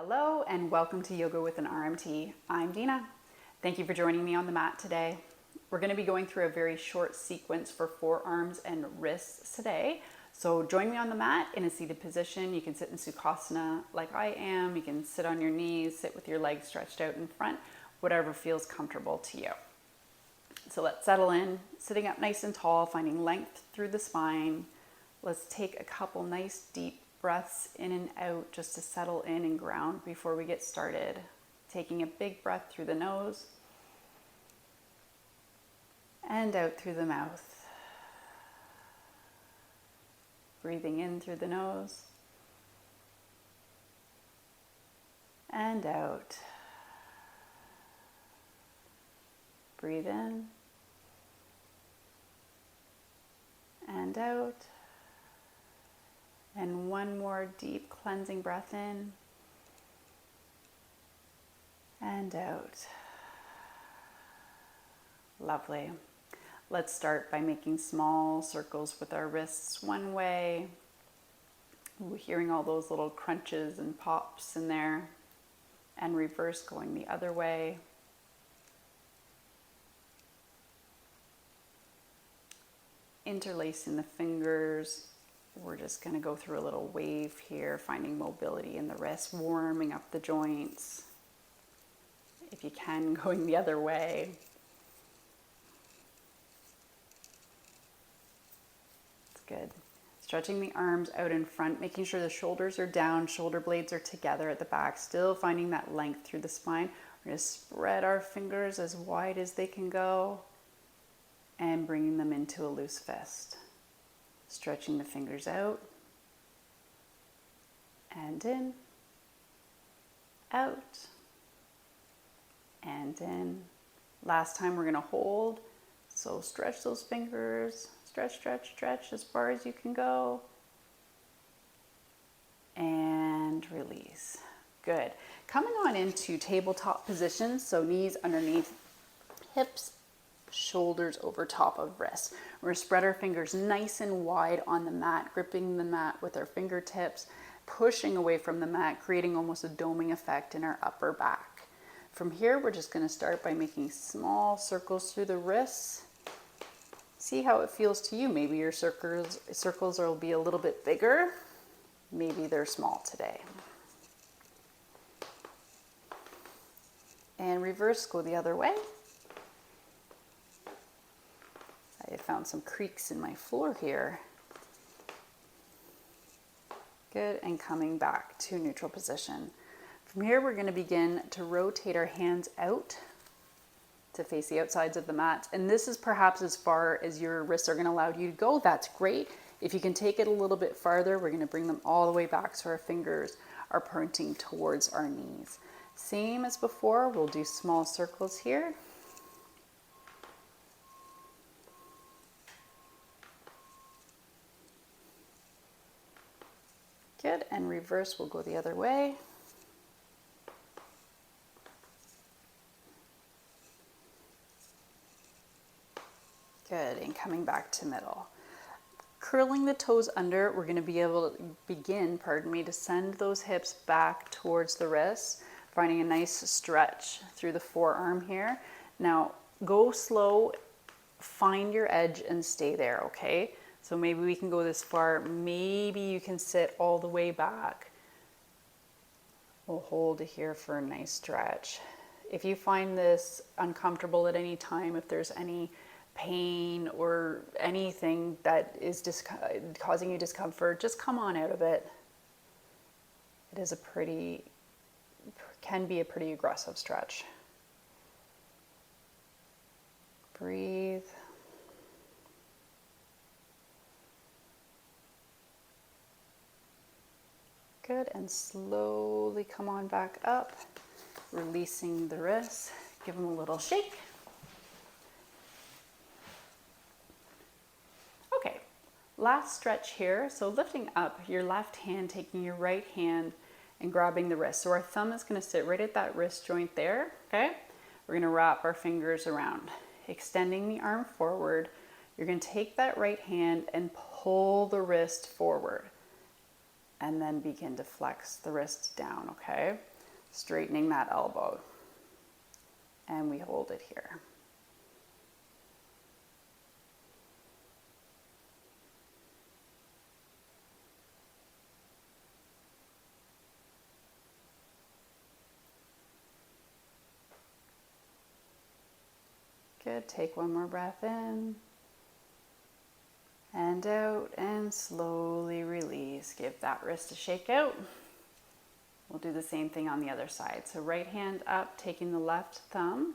Hello and welcome to Yoga with an RMT. I'm Dina. Thank you for joining me on the mat today. We're going to be going through a very short sequence for forearms and wrists today. So join me on the mat in a seated position. You can sit in Sukhasana like I am. You can sit on your knees, sit with your legs stretched out in front, whatever feels comfortable to you. So let's settle in, sitting up nice and tall, finding length through the spine. Let's take a couple nice deep breaths in and out just to settle in and ground before we get started. Taking a big breath through the nose and out through the mouth. Breathing in through the nose and out. Breathe in and out. And one more deep cleansing breath in and out. Lovely. Let's start by making small circles with our wrists one way. We're hearing all those little crunches and pops in there. And reverse going the other way. Interlacing the fingers. We're just going to go through a little wave here, finding mobility in the wrist, warming up the joints. If you can, going the other way. That's good. Stretching the arms out in front, making sure the shoulders are down, shoulder blades are together at the back, still finding that length through the spine. We're going to spread our fingers as wide as they can go and bringing them into a loose fist. Stretching the fingers out and in, out and in. Last time we're going to hold, so stretch those fingers, stretch, stretch, stretch as far as you can go and release. Good. Coming on into tabletop position, so knees underneath hips, shoulders over top of wrists. We're going to spread our fingers nice and wide on the mat, gripping the mat with our fingertips, pushing away from the mat, creating almost a doming effect in our upper back. From here, we're just going to start by making small circles through the wrists. See how it feels to you. Maybe your circles will be a little bit bigger. Maybe they're small today. And reverse, go the other way. I found some creaks in my floor here. Good, and coming back to neutral position. From here, we're going to begin to rotate our hands out to face the outsides of the mat. And this is perhaps as far as your wrists are going to allow you to go. That's great. If you can take it a little bit farther, we're going to bring them all the way back so our fingers are pointing towards our knees. Same as before, we'll do small circles here. Good, and reverse, we'll go the other way. Good, and coming back to middle. Curling the toes under, we're going to be able to begin, to send those hips back towards the wrists, finding a nice stretch through the forearm here. Now, go slow, find your edge and stay there, okay? So maybe we can go this far. Maybe you can sit all the way back. We'll hold here for a nice stretch. If you find this uncomfortable at any time, if there's any pain or anything that is causing you discomfort, just come on out of it. It is can be a pretty aggressive stretch. Breathe. Good, and slowly come on back up, releasing the wrists. Give them a little shake. Okay, last stretch here. So lifting up your left hand, taking your right hand and grabbing the wrist. So our thumb is going to sit right at that wrist joint there, okay? We're going to wrap our fingers around, extending the arm forward. You're going to take that right hand and pull the wrist forward. And then begin to flex the wrist down, okay? straightening that elbow. And we hold it here. Good, take one more breath in and out, and slowly release. Give that wrist a shake out. We'll do the same thing on the other side. So right hand up, taking the left thumb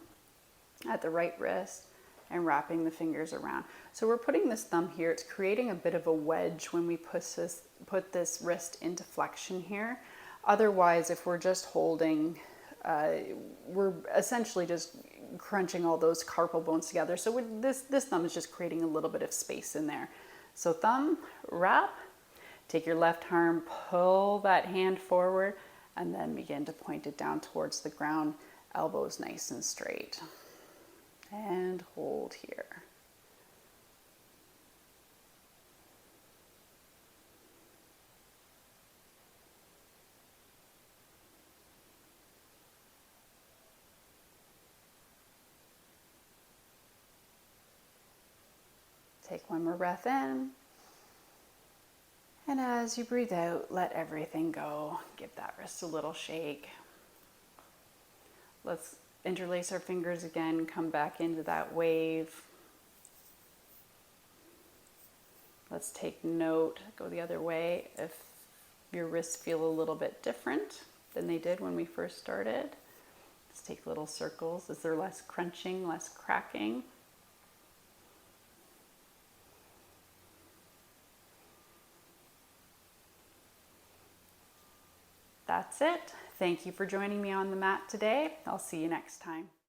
at the right wrist and wrapping the fingers around. So we're putting this thumb here. It's creating a bit of a wedge when we put this wrist into flexion here. Otherwise, if we're just holding, we're essentially just crunching all those carpal bones together. So this thumb is just creating a little bit of space in there. So thumb, wrap, take your left arm, pull that hand forward, and then begin to point it down towards the ground, elbows nice and straight. And hold here. Take one more breath in. And as you breathe out, let everything go. Give that wrist a little shake. Let's interlace our fingers again, come back into that wave. Let's take note, go the other way, if your wrists feel a little bit different than they did when we first started. Let's take little circles. Is there less crunching, less cracking? That's it. Thank you for joining me on the mat today. I'll see you next time.